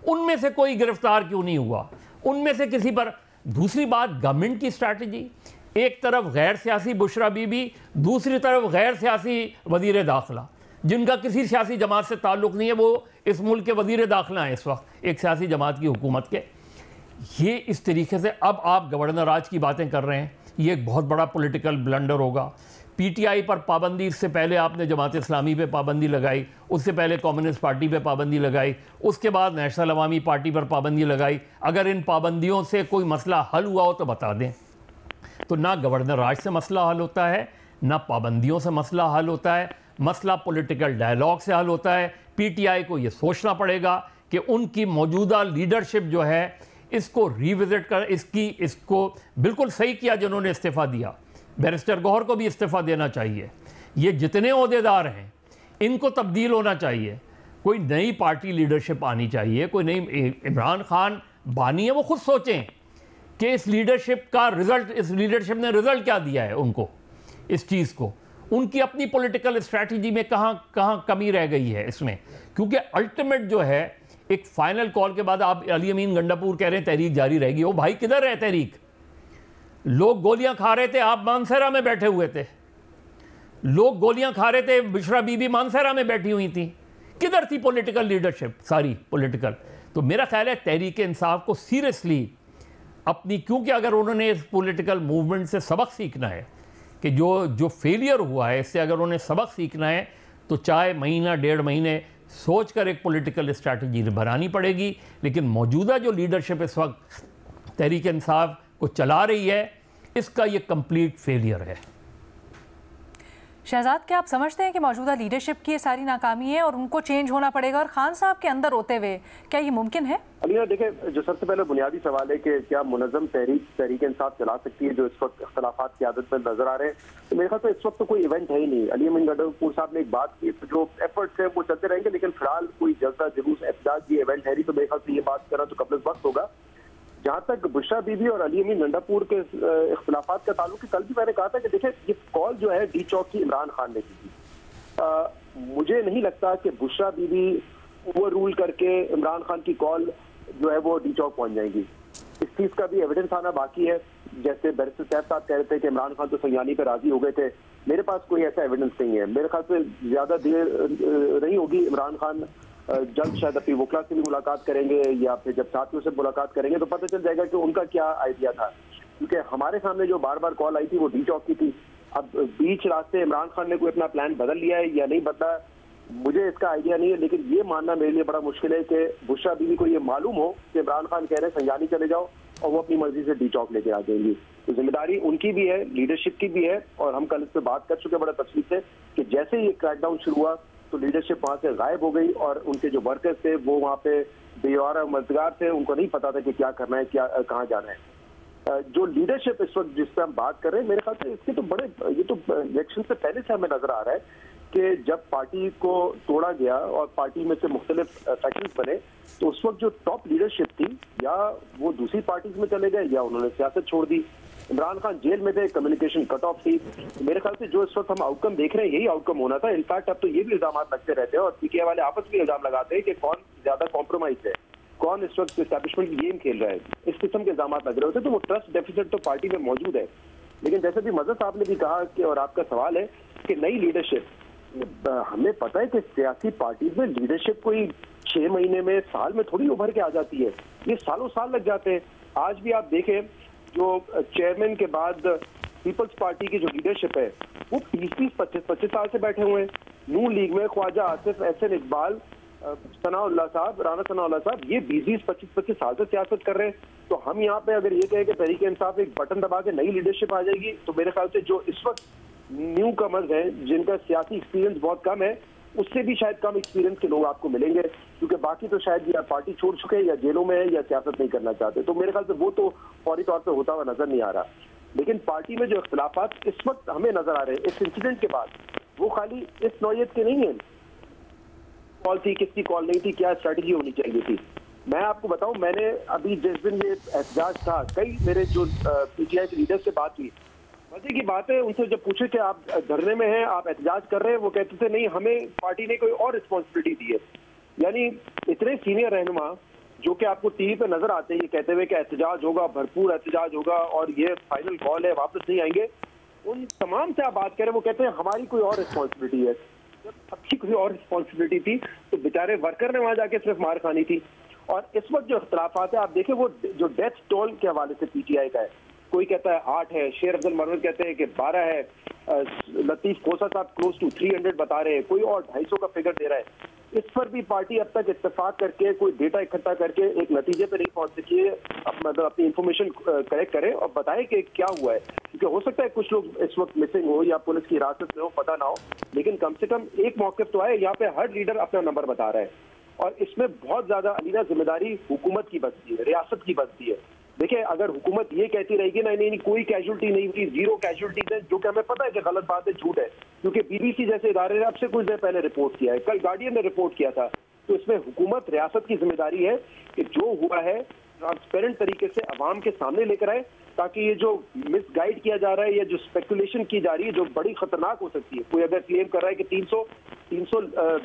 उनमें से कोई गिरफ्तार क्यों नहीं हुआ? उनमें से किसी पर? दूसरी बात, गवर्नमेंट की स्ट्रैटेजी, एक तरफ गैर सियासी बुशरा बीबी, दूसरी तरफ गैर सियासी वज़ीर दाखिला, जिनका किसी सियासी जमात से ताल्लुक़ नहीं है, वो इस मुल्क के वज़ीर दाखिला हैं इस वक्त, एक सियासी जमात की हुकूमत के। ये इस तरीके से अब आप गवर्नर राज की बातें कर रहे हैं, ये एक बहुत बड़ा पॉलिटिकल ब्लंडर होगा। पीटीआई पर पाबंदी, इससे पहले आपने जमात इस्लामी पे पाबंदी लगाई, उससे पहले कम्युनिस्ट पार्टी पे पाबंदी लगाई, उसके बाद नेशनल अवामी पार्टी पर पाबंदी लगाई। अगर इन पाबंदियों से कोई मसला हल हुआ हो तो बता दें। तो ना गवर्नर राज से मसला हल होता है, ना पाबंदियों से मसला हल होता है, मसला पॉलिटिकल डायलॉग से हल होता है। पीटीआई को ये सोचना पड़ेगा कि उनकी मौजूदा लीडरशिप जो है, इसको रिविजिट कर, इसको बिल्कुल सही किया जिन्होंने इस्तीफ़ा दिया। बैरिस्टर गौहर को भी इस्तीफ़ा देना चाहिए। ये जितने ओहदेदार हैं, इनको तब्दील होना चाहिए। कोई नई पार्टी लीडरशिप आनी चाहिए, कोई नई। इमरान खान बानी है, वो खुद सोचें कि इस लीडरशिप का रिज़ल्ट, इस लीडरशिप ने रिज़ल्ट क्या दिया है उनको, इस चीज़ को। उनकी अपनी पॉलिटिकल स्ट्रैटेजी में कहाँ कमी रह गई है इसमें। क्योंकि अल्टीमेट जो है, एक फाइनल कॉल के बाद आप अली अमीन गंडापुर कह रहे हैं तहरीक जारी रहेगी। वो भाई किधर है तहरीक? लोग गोलियां खा रहे थे, आप मानसरा में बैठे हुए थे। लोग गोलियां खा रहे थे, बुशरा बीबी मानसरा में बैठी हुई थी। किधर थी पॉलिटिकल लीडरशिप सारी पॉलिटिकल? तो मेरा ख्याल है तहरीक इंसाफ को सीरियसली अपनी, क्योंकि अगर उन्होंने इस पॉलिटिकल मूवमेंट से सबक सीखना है कि जो फेलियर हुआ है, इससे अगर उन्हें सबक सीखना है, तो चाहे महीना 1.5 महीने सोचकर एक पॉलिटिकल स्ट्रैटेजी बनानी पड़ेगी। लेकिन मौजूदा जो लीडरशिप इस वक्त तहरीक इंसाफ को चला रही है, इसका ये कंप्लीट फेलियर है। शहजाद, क्या आप समझते हैं कि मौजूदा लीडरशिप की ये सारी नाकामी है और उनको चेंज होना पड़ेगा, और खान साहब के अंदर होते हुए क्या ये मुमकिन है? अलीना, देखिए, जो सबसे पहले बुनियादी सवाल है कि क्या मुनज़्ज़म तहरीक इंसाफ चला सकती है जो इस वक्त इख्तलाफात की आदत में नजर आ रहे हैं? तो मेरे ख्याल से इस वक्त तो कोई इवेंट है ही नहीं। अली अमीन गंडापुर साहब ने एक बात की, तो जो एफर्ट्स है वो चलते रहेंगे, लेकिन फिलहाल कोई जलसा जुलूस एहतजाज ये इवेंट है नहीं। तो मेरे ख्याल से ये बात करना तो कबल वक्त होगा। जहां तक बुशरा बीबी और अली अमीन गंडापुर के इख्तलाफात का ताल्लुक है, कल भी मैंने कहा था कि देखिए, ये कॉल जो है डी चौक की इमरान खान ने की थी। मुझे नहीं लगता कि बुशरा बीबी ओवर रूल करके इमरान खान की कॉल जो है वो डी चौक पहुंच जाएंगी। इस चीज का भी एविडेंस आना बाकी है। जैसे बैरिस्टर सैफ साहब कह रहे थे कि इमरान खान तो संयानी पर राजी हो गए थे, मेरे पास कोई ऐसा एविडेंस नहीं है। मेरे ख्याल से ज्यादा देर नहीं होगी, इमरान खान जल्द शायद अपनी वकला से भी मुलाकात करेंगे या फिर जब साथियों से मुलाकात करेंगे तो पता चल जाएगा कि उनका क्या आइडिया था। क्योंकि हमारे सामने जो बार बार कॉल आई थी वो डी चौक की थी। अब बीच रास्ते इमरान खान ने कोई अपना प्लान बदल लिया है या नहीं बदला, मुझे इसका आइडिया नहीं है। लेकिन ये मानना मेरे लिए बड़ा मुश्किल है कि बुशरा बीवी को ये मालूम हो कि इमरान खान कह रहे हैं संयानी चले जाओ और वो अपनी मर्जी से डी चौक लेके आ जाएंगी। तो जिम्मेदारी उनकी भी है, लीडरशिप की भी है। और हम कल इस पर बात कर चुके बड़ा तफसील से कि जैसे ही ये क्रैकडाउन शुरू हुआ तो लीडरशिप वहां से गायब हो गई और उनके जो वर्कर्स थे वो वहां पे बेवार मददगार थे, उनको नहीं पता था कि क्या करना है, क्या कहाँ जाना है। जो लीडरशिप इस वक्त जिस पे हम बात कर रहे हैं, मेरे ख्याल से इसके तो बड़े, ये तो इलेक्शन से पहले से हमें नजर आ रहा है कि जब पार्टी को तोड़ा गया और पार्टी में से मुख्तलिफ फैक्शंस बने, तो उस वक्त जो टॉप लीडरशिप थी या वो दूसरी पार्टीज में चले गए या उन्होंने सियासत छोड़ दी। इमरान खान जेल में थे, कम्युनिकेशन कट ऑफ थी। मेरे ख्याल से जो इस वक्त हम आउटकम देख रहे हैं यही आउटकम होना था। इनफैक्ट अब तो ये भी इल्जाम लगते रहते हैं और पीटीआई वाले आपस में इल्जाम लगाते हैं कि कौन ज्यादा कॉम्प्रोमाइज है, कौन इस वक्त एस्टैब्लिशमेंट की गेम खेल रहा है। इस किस्म के इल्जाम लग रहे होते, तो वो ट्रस्ट डेफिसिट तो पार्टी में मौजूद है। लेकिन जैसे भी मजहर साहब ने भी कहा कि, और आपका सवाल है कि नई लीडरशिप, हमें पता है कि सियासी पार्टीज में लीडरशिप कोई 6 महीने में, साल में थोड़ी उभर के आ जाती है, ये सालों साल लग जाते हैं। आज भी आप देखें, जो चेयरमैन के बाद पीपल्स पार्टी की जो लीडरशिप है वो 20-25 साल से बैठे हुए हैं। नून लीग में ख्वाजा आसिफ, एहसन इकबाल, सनाउल्लाह साहब, राना सनाउल्लाह साहब, ये 20-25 साल से सियासत कर रहे हैं। तो हम यहाँ पे अगर ये कहें कि तहरीक इंसाफ एक बटन दबा के नई लीडरशिप आ जाएगी, तो मेरे ख्याल से जो इस वक्त न्यू कमर्स हैं जिनका सियासी एक्सपीरियंस बहुत कम है, उससे भी शायद कम एक्सपीरियंस के लोग आपको मिलेंगे, क्योंकि बाकी तो शायद या पार्टी छोड़ चुके हैं या जेलों में है या सियासत नहीं करना चाहते। तो मेरे ख्याल से वो तो फौरी तौर पर होता हुआ नजर नहीं आ रहा। लेकिन पार्टी में जो इख्तिलाफात इस वक्त हमें नजर आ रहे हैं इस इंसिडेंट के बाद, वो खाली इस नौयत के नहीं है। कॉल थी, किसकी कॉल नहीं थी, क्या स्ट्रैटेजी होनी चाहिए थी। मैं आपको बताऊं, मैंने अभी जिस दिन ये एहतजाज था, कई मेरे जो पीटीआई के लीडर से बात हुई, मजे की बात है, उनसे जब पूछे कि आप धरने में हैं, आप एहतजाज कर रहे हैं, वो कहते थे नहीं, हमें पार्टी ने कोई और रिस्पॉन्सिबिलिटी दी है। यानी इतने सीनियर रहनुमा जो कि आपको टीवी पे नजर आते हैं ये कहते हुए कि एहतजाज होगा, भरपूर एहतजाज होगा और ये फाइनल कॉल है, वापस नहीं आएंगे, उन तमाम से आप बात करें, वो कहते हैं हमारी कोई और रिस्पॉन्सिबिलिटी है। जब सबकी कोई और रिस्पॉन्सिबिलिटी थी तो बेचारे वर्कर ने वहां जाके सिर्फ मार खानी थी। और इस वक्त जो इख्तिलाफात है आप देखें, वो जो डेथ टोल के हवाले से पीटीआई का है, कोई कहता है 8 है, शेर अब्दुल मरवत कहते हैं कि 12 है, लतीफ खोसा साहब क्लोज टू 300 बता रहे हैं, कोई और 250 का फिगर दे रहा है। इस पर भी पार्टी अब तक इत्तेफाक करके कोई डेटा इकट्ठा करके एक नतीजे पर नहीं पहुंच सकी है। मतलब अपनी इंफॉर्मेशन कलेक्ट करें और बताएं कि क्या हुआ है, क्योंकि हो सकता है कुछ लोग इस वक्त मिसिंग हो या पुलिस की हिरासत में हो, पता ना हो, लेकिन कम से कम एक मौक़िफ़ तो आए। यहाँ पे हर लीडर अपना नंबर बता रहा है और इसमें बहुत ज्यादा अलीना जिम्मेदारी हुकूमत की बनती है, रियासत की बनती है। देखिए, अगर हुकूमत ये कहती रहेगी ना नहीं कोई कैजुअल्टी नहीं हुई, 0 कैजुअल्टीज है, जो कि हमें पता है कि गलत बात है, झूठ है, क्योंकि बीबीसी जैसे इदारे ने अब से कुछ देर पहले रिपोर्ट किया है, कल गार्डियन ने रिपोर्ट किया था। तो इसमें हुकूमत, रियासत की जिम्मेदारी है कि जो हुआ है ट्रांसपेरेंट तरीके से अवाम के सामने लेकर आए, ताकि ये जो मिसगाइड किया जा रहा है या जो स्पेकुलेशन की जा रही है जो बड़ी खतरनाक हो सकती है। कोई अगर क्लेम कर रहा है कि 300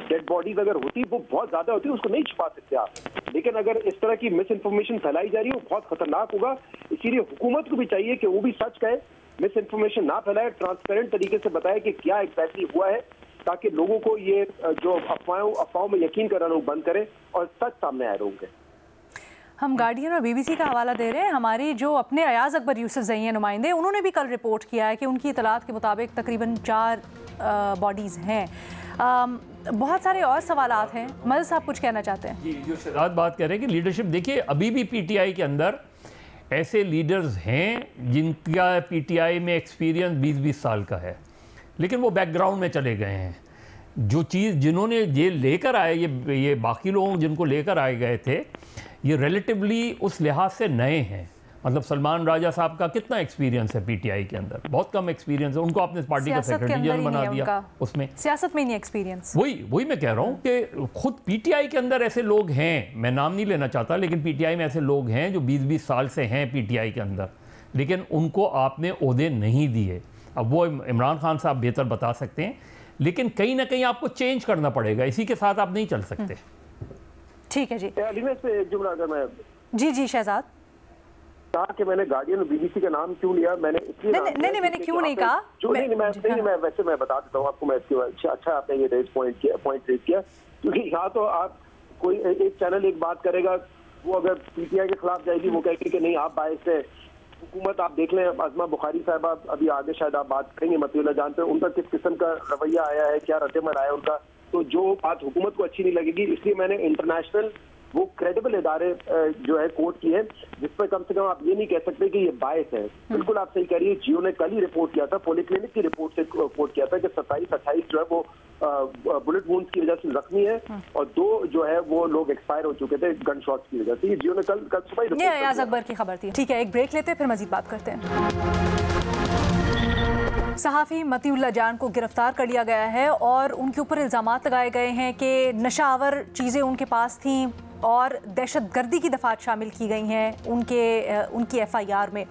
डेड बॉडीज अगर होती, वो बहुत ज्यादा होती है, उसको नहीं छुपा सकते आप। लेकिन अगर इस तरह की मिस इन्फॉर्मेशन फैलाई जा रही है वो बहुत खतरनाक होगा। इसीलिए हुकूमत को भी चाहिए कि वो भी सच कहे, मिस इन्फॉर्मेशन ना फैलाए, ट्रांसपेरेंट तरीके से बताए कि क्या एग्जैक्टली हुआ है, ताकि लोगों को ये जो अफवाहों में यकीन करना लोग बंद करें और सच सामने आए लोगों के। हम गार्डियन और बीबीसी का हवाला दे रहे हैं। हमारी जो अपने अयाज अकबर यूसुफ ज़ई हैं नुमाइंदे, उन्होंने भी कल रिपोर्ट किया है कि उनकी इतलात के मुताबिक तकरीबन 4 बॉडीज़ हैं। बहुत सारे और सवालात हैं। मज़हर साहब कुछ कहना चाहते हैं? जी, जो शहजाद बात कर रहे हैं कि लीडरशिप, देखिए अभी भी पीटीआई के अंदर ऐसे लीडर्स हैं जिनका पीटीआई में एक्सपीरियंस 20-20 साल का है, लेकिन वो बैकग्राउंड में चले गए हैं। जो चीज़ जिन्होंने ये लेकर आए, ये बाकी लोग जिनको लेकर आए गए थे, ये रिलेटिवली उस लिहाज से नए हैं। मतलब सलमान राजा साहब का कितना एक्सपीरियंस है पीटीआई के अंदर? बहुत कम एक्सपीरियंस है। उनको आपने पार्टी का सेक्रेटरी जनरल बना दिया, उसमें सियासत में नहीं एक्सपीरियंस। वही मैं कह रहा हूँ कि खुद पीटीआई के अंदर ऐसे लोग हैं, मैं नाम नहीं लेना चाहता, लेकिन पीटीआई में ऐसे लोग हैं जो 20-20 साल से हैं पीटीआई के अंदर, लेकिन उनको आपने ओहदे नहीं दिए। अब वो इमरान खान साहब बेहतर बता सकते हैं, लेकिन कहीं ना कहीं आपको चेंज करना पड़ेगा, इसी के साथ आप नहीं चल सकते। ठीक है जी। एक जुमला अगर मैं जी शहजाद कहा कि मैंने गार्डियन और बीबीसी का नाम क्यों लिया, मैंने इसलिए नहीं मैंने क्यों नहीं कहा, मैं वैसे मैं बता देता हूँ आपको। मैं अच्छा आपने ये पॉइंट रेज किया, क्योंकि यहाँ तो आप कोई एक चैनल एक बात करेगा, वो अगर पीटीआई के खिलाफ जाएगी, वो कहेगी कि नहीं आप बायस है। हुकूमत आप देख लें, अज़मा बुखारी साहबा अभी आगे शायद आप बात करेंगे, मतीउल्लाह जानते हैं उनका किस किस्म का रवैया आया है, क्या रद्द-ए-अमल आया उनका। तो जो बात हुकूमत को अच्छी नहीं लगेगी, इसलिए मैंने इंटरनेशनल वो क्रेडिबल इदारे जो है कोर्ट की है, जिस पर कम से कम आप ये नहीं कह सकते कि ये बायस है। बिल्कुल आप सही कह रही है। जियो ने कल ही रिपोर्ट किया था, पॉलीक्लिनिक की रिपोर्ट से कोर्ट किया था कि 27-28 जो है वो बुलेट वुंड्स की वजह से जख्मी है और 2 जो है वो लोग एक्सपायर हो चुके थे गन शॉट्स की वजह से। जियो ने कल सुबह अयाज अकबर की खबर थी। ठीक है, एक ब्रेक लेते हैं, फिर मजीद बात करते हैं। सहाफ़ी मतीउल्लाह जान को गिरफ्तार कर लिया गया है और उनके ऊपर इल्ज़ामात लगाए गए हैं कि नशावर चीज़ें उनके पास थीं और दहशतगर्दी की दफ़ात शामिल की गई हैं उनकी FIR में।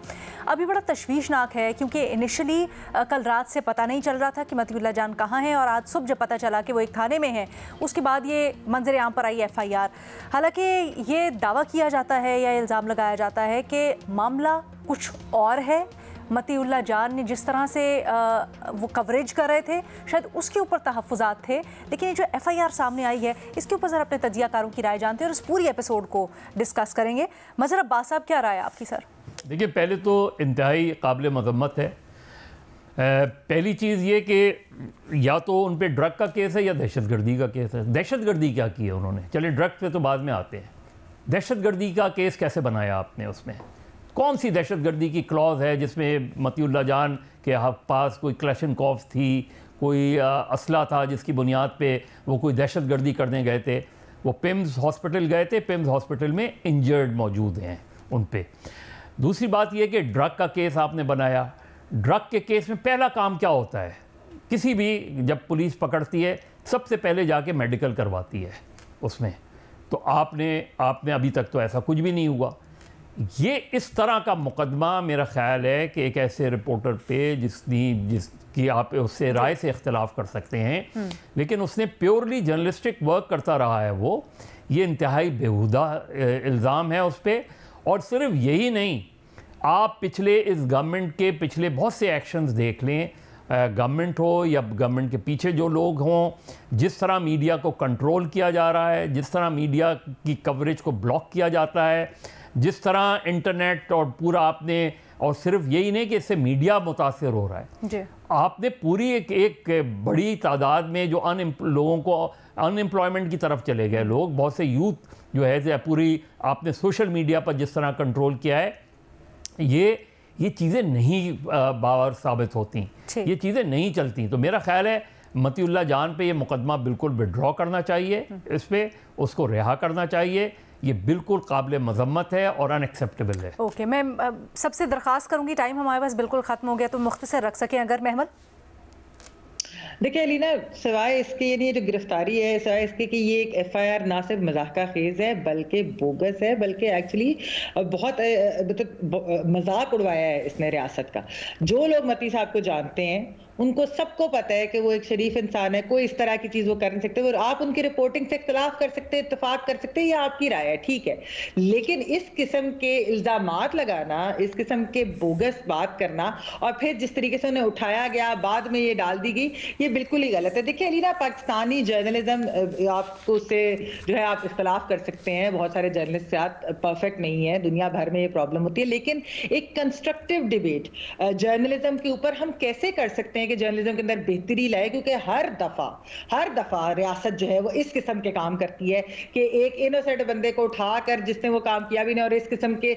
अभी बड़ा तशवीशनाक है क्योंकि इनिशियली कल रात से पता नहीं चल रहा था कि मतीउल्लाह जान कहाँ हैं और आज सुबह जब पता चला कि वो एक थाने में है, उसके बाद ये मंजर आम पर आई FIR। हालांकि ये दावा किया जाता है या इल्ज़ाम लगाया जाता है कि मामला कुछ और है। मतीउल्लाह जान ने जिस तरह से वो कवरेज कर रहे थे शायद उसके ऊपर तहफ़्फ़ुज़ात थे, लेकिन ये जो FIR सामने आई है इसके ऊपर ज़रा अपने तजियाकारों की राय जानते हैं और इस पूरी एपिसोड को डिस्कस करेंगे। मज़हर अब्बास साहब, क्या राय है आपकी? सर देखिए, पहले तो इंतहाई काबिल मज़म्मत है। पहली चीज़ ये कि या तो उन पर ड्रग का केस है या दहशतगर्दी का केस है। दहशतगर्दी क्या की है उन्होंने, चले ड्रग पे तो बाद में आते हैं। दहशतगर्दी का केस कैसे बनाया आपने? उसमें कौन सी दहशतगर्दी की क्लॉज है जिसमें मतीउल्लाह जान के पास कोई क्लैशनकॉव्स थी, कोई असला था जिसकी बुनियाद पे वो कोई दहशतगर्दी करने गए थे? वो पिम्स हॉस्पिटल गए थे, पिम्स हॉस्पिटल में इंजर्ड मौजूद हैं उन पे। दूसरी बात ये कि ड्रग का केस आपने बनाया। ड्रग के केस में पहला काम क्या होता है? किसी भी जब पुलिस पकड़ती है सबसे पहले जाके मेडिकल करवाती है उसमें। तो आपने अभी तक तो ऐसा कुछ भी नहीं हुआ। ये इस तरह का मुकदमा मेरा ख्याल है कि एक ऐसे रिपोर्टर पे जिसकी आप उससे राय से इख्तलाफ कर सकते हैं, लेकिन उसने प्योरली जर्नलिस्टिक वर्क करता रहा है वो। ये इंतहाई बेहुदा इल्ज़ाम है उस पर। और सिर्फ यही नहीं, आप पिछले इस गवर्नमेंट के पिछले बहुत से एक्शंस देख लें, गवर्नमेंट हो या गवर्नमेंट के पीछे जो लोग हों, जिस तरह मीडिया को कंट्रोल किया जा रहा है, जिस तरह मीडिया की कवरेज को ब्लॉक किया जाता है, जिस तरह इंटरनेट और पूरा आपने, और सिर्फ यही नहीं कि इससे मीडिया मुतासिर हो रहा है जी। आपने पूरी एक बड़ी तादाद में जो लोगों को अनएम्प्लॉयमेंट की तरफ चले गए लोग, बहुत से यूथ जो है, पूरी आपने सोशल मीडिया पर जिस तरह कंट्रोल किया है, ये चीज़ें नहीं बावर साबित होती, ये चीज़ें नहीं चलती। तो मेरा ख्याल है मतीउल्लाह जान पे ये मुकदमा बिल्कुल विड्रॉ करना चाहिए, इस पर उसको रिहा करना चाहिए। ये बिल्कुल काबिल मज़म्मत है और अनएक्सेप्टेबल है। ओके, मैं सबसे दरख्वास्त करूंगी, टाइम हमारे पास बिल्कुल ख़त्म हो गया, तो मुख्तसर रख सकें अगर। महमद, देखिए अलीना, सिवाय इसके ये जो गिरफ्तारी है, सिवाय इसके कि ये एक FIR ना सिर्फ मजाक का खेज है बल्कि बोगस है, बल्कि एक्चुअली बहुत मतलब मजाक उड़वाया है इसने रियासत का। जो लोग मती साहब को जानते हैं उनको सबको पता है कि वो एक शरीफ इंसान है, कोई इस तरह की चीज़ वो कर नहीं सकते। और आप उनकी रिपोर्टिंग से इख्तलाफ कर सकते हैं, इत्तेफाक कर सकते हैं, ये आपकी राय है, ठीक है। लेकिन इस किस्म के इल्ज़ामात लगाना, इस किस्म के बोगस बात करना और फिर जिस तरीके से उन्हें उठाया गया, बाद में ये डाल दी गई, ये बिल्कुल ही गलत है। देखिए अलीना, पाकिस्तानी जर्नलिज्म, आपको उससे जो है आप इख्तलाफ कर सकते हैं, बहुत सारे जर्नलिस्ट परफेक्ट नहीं है, दुनिया भर में ये प्रॉब्लम होती है, लेकिन एक कंस्ट्रक्टिव डिबेट जर्नलिज्म के ऊपर हम कैसे कर सकते हैं कि जर्नलिज्म के अंदर बेहतरी लाए, क्योंकि हर दफा रियासत जो है वो इस किस्म के काम करती है कि एक इनोसेंट बंदे को उठाकर जिसने वो काम किया भी नहीं और इस किस्म के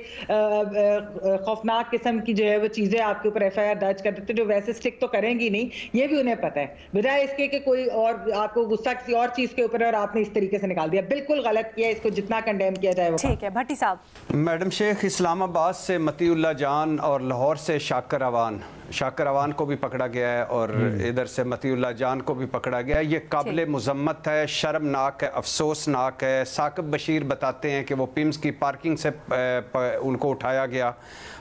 खौफनाक किस्म की जो है वो चीजें आपके ऊपर FIR दर्ज कर देते, जो वैसे स्टिक तो करेंगी नहीं, ये भी उन्हें पता है, बजाय इसके कि कोई और आपको गुस्सा किसी और चीज के ऊपर और आपने इस तरीके से निकाल दिया। बिल्कुल गलत किया, इसको जितना कंडेम किया जाए वो। ठीक है भट्टी साहब। मैडम शेख, इस्लामाबाद से मतीउल्लाह जान और लाहौर से शाकर अवान को भी पकड़ा गया है और इधर से मतीउल्लाह जान को भी पकड़ा गया है। ये काबिल मुज़म्मत है, शर्मनाक है, अफसोसनाक है। साकिब बशीर बताते हैं कि वो पिम्स की पार्किंग से उनको उठाया गया,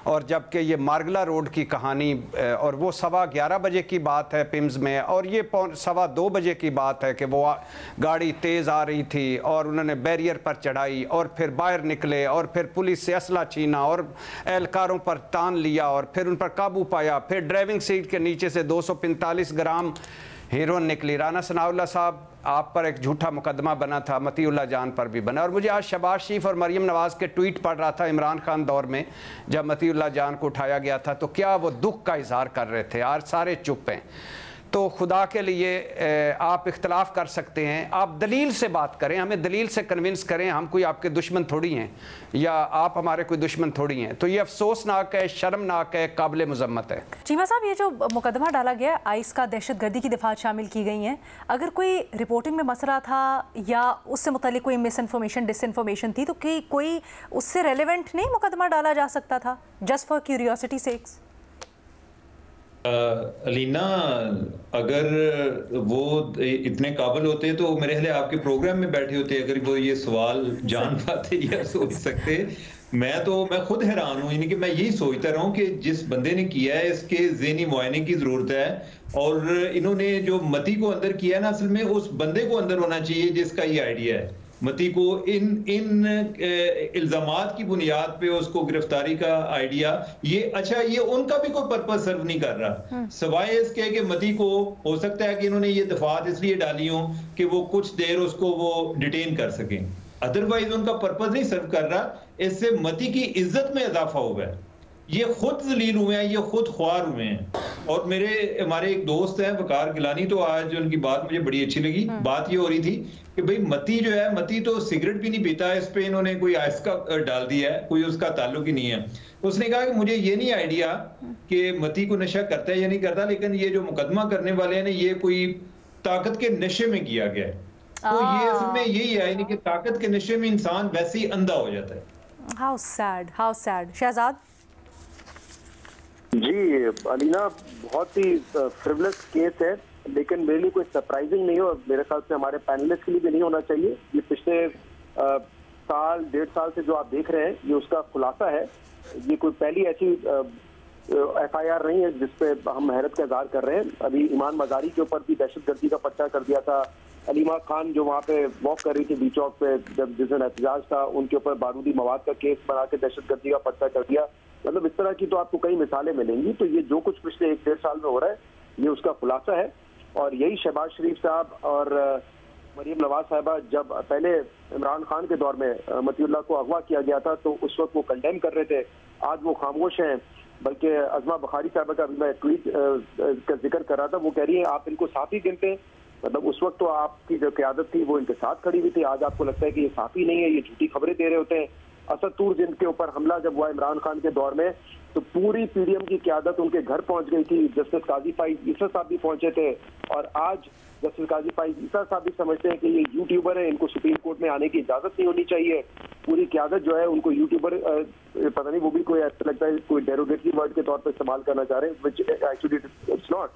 और जबकि ये मारगला रोड की कहानी, और वो 11:15 बजे की बात है पिम्स में, और ये 2:15 बजे की बात है कि वो गाड़ी तेज़ आ रही थी और उन्होंने बैरियर पर चढ़ाई और फिर बाहर निकले और फिर पुलिस से असला छीना और एहलकारों पर तान लिया और फिर उन पर काबू पाया। फिर ड्राइविंग सीट के नीचे से 245 ग्राम हीरोइन निकली। राना सनाउल्लाह साहब, आप पर एक झूठा मुकदमा बना था, मतीउल्लाह जान पर भी बना। और मुझे आज शहबाज शरीफ और मरियम नवाज़ के ट्वीट पढ़ रहा था इमरान खान दौर में, जब मतीउल्लाह जान को उठाया गया था, तो क्या वो दुख का इजहार कर रहे थे। आज सारे चुप हैं। तो खुदा के लिए आप इख्तलाफ कर सकते हैं, आप दलील से बात करें, हमें दलील से कन्विंस करें, हम कोई आपके दुश्मन थोड़ी हैं या आप हमारे कोई दुश्मन थोड़ी हैं। तो ये अफसोसनाक है, शर्मनाक है, काबिल मज़म्मत है। चीमा साहब, ये जो मुकदमा डाला गया आइस का, दहशतगर्दी की दफात शामिल की गई हैं, अगर कोई रिपोर्टिंग में मसला था या उससे मुतालिक कोई मिस इन्फॉर्मेशन, डिसइन्फॉर्मेशन थी, तो कोई उससे रेलिवेंट नहीं मुकदमा डाला जा सकता था, just for curiosity sex? Alina, अगर वो इतने काबिल होते तो मेरे ख्याल आपके प्रोग्राम में बैठे होते, अगर वो ये सवाल जान पाते या सोच सकते। मैं खुद हैरान हूँ, यानी कि मैं यही सोचता रहा हूँ कि जिस बंदे ने किया है इसके ज़हनी मुआयने की ज़रूरत है, और इन्होंने जो मती को अंदर किया है ना, असल में उस बंदे को अंदर होना चाहिए जिसका ये आइडिया है। मती को इन इल्जामात की बुनियाद पे उसको गिरफ्तारी का आइडिया, ये उनका भी कोई पर्पस सर्व नहीं कर रहा, सवाए इसके कि मती को हो सकता है कि इन्होंने ये दफात इसलिए डाली हो कि वो कुछ देर उसको वो डिटेन कर सकें, अदरवाइज उनका पर्पस नहीं सर्व कर रहा। इससे मती की इज्जत में इजाफा हुआ है, ये खुद जलील हुए हैं, ये खुद ख्वार हुए हैं। और हमारे एक दोस्त हैं वकार गिलानी, तो आज उनकी बात मुझे बड़ी अच्छी लगी। बात ये हो रही थी कि भाई मती जो है, मती तो सिगरेट भी नहीं पीता, इस पे इन्होंने कोई आइस का डाल दिया है, कोई उसका ताल्लुक ही नहीं है। उसने कहा कि मुझे ये नहीं आइडिया कि मती को नशा करता है या नहीं करता, लेकिन ये जो मुकदमा करने वाले हैं ये कोई ताकत के नशे में किया गया है। तो ये इसमें यही है कि ताकत के नशे में इंसान वैसे ही अंधा हो जाता है। How sad, how sad. Shahzad ji, Alina, बहुत ही फ्रिवलेस केस है, लेकिन मेरे लिए कोई सरप्राइजिंग नहीं है और मेरे ख्याल से हमारे पैनलिस्ट के लिए भी नहीं होना चाहिए। ये पिछले साल 1.5 साल से जो आप देख रहे हैं, ये उसका खुलासा है। ये कोई पहली ऐसी FIR नहीं है जिसपे हम हैरत का इजहार कर रहे हैं। अभी ईमान मजारी के ऊपर भी दहशतगर्दी का पर्चा कर दिया था। अलीमा खान जो वहाँ पे वॉक कर रही थी बीच चौक पे, जब जिस दिन एहतजाज था, उनके ऊपर बारूदी मवाद का केस बना के दहशतगर्दी का पर्चा कर दिया। मतलब इस तरह की तो आपको कई मिसालें मिलेंगी। तो ये जो कुछ पिछले 1-1.5 साल में हो रहा है, ये उसका खुलासा है। और यही शहबाज शरीफ साहब और मरियम नवाज साहिबा जब पहले इमरान खान के दौर में मतीउल्लाह को अगवा किया गया था, तो उस वक्त वो कंडेम कर रहे थे। आज वो खामोश हैं। बल्कि अज़मा बुखारी साहबा का अभी मैं ट्वीट का जिक्र कर रहा था, वो कह रही है आप इनको साथी गिनते हैं। मतलब उस वक्त तो आपकी जो क़यादत थी वो इनके साथ खड़ी हुई थी, आज आपको लगता है कि ये साथी नहीं है, ये झूठी खबरें दे रहे होते हैं। असद तूर जिनके ऊपर हमला जब हुआ इमरान खान के दौर में, तो पूरी PDM की क़यादत उनके घर पहुंच गई थी। जस्टिस काजी फाइज ईसा साहब भी पहुंचे थे, और आज जस्टिस काजी फाइज ईसा साहब भी समझते हैं कि ये यूट्यूबर है, इनको सुप्रीम कोर्ट में आने की इजाजत नहीं होनी चाहिए। पूरी क़यादत जो है उनको यूट्यूबर, पता नहीं वो भी कोई ऐसा लगता है कोई डेरोगेटरी वर्ड के तौर पर इस्तेमाल करना चाह रहे हैं, विच एक्चुअली इट्स नॉट।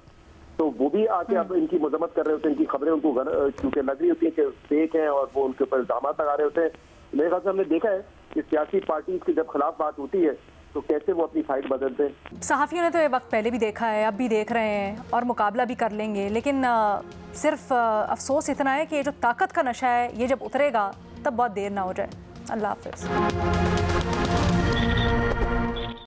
तो वो भी आके अब इनकी मजम्मत कर रहे होते हैं, इनकी खबरें उनको क्योंकि लग रही होती है कि फेक हैं, और वो उनके ऊपर इल्जाम लगा रहे होते हैं। मेरे ख्याल से हमने देखा है कि सियासी पार्टी की जब खिलाफ बात होती है तो कैसे वो अपनी फाइट बदलते हैं। सहाफ़ियों ने तो ये वक्त पहले भी देखा है, अब भी देख रहे हैं और मुकाबला भी कर लेंगे, लेकिन सिर्फ अफसोस इतना है कि ये जो ताकत का नशा है, ये जब उतरेगा तब बहुत देर ना हो जाए। अल्लाह हाफ़िज़।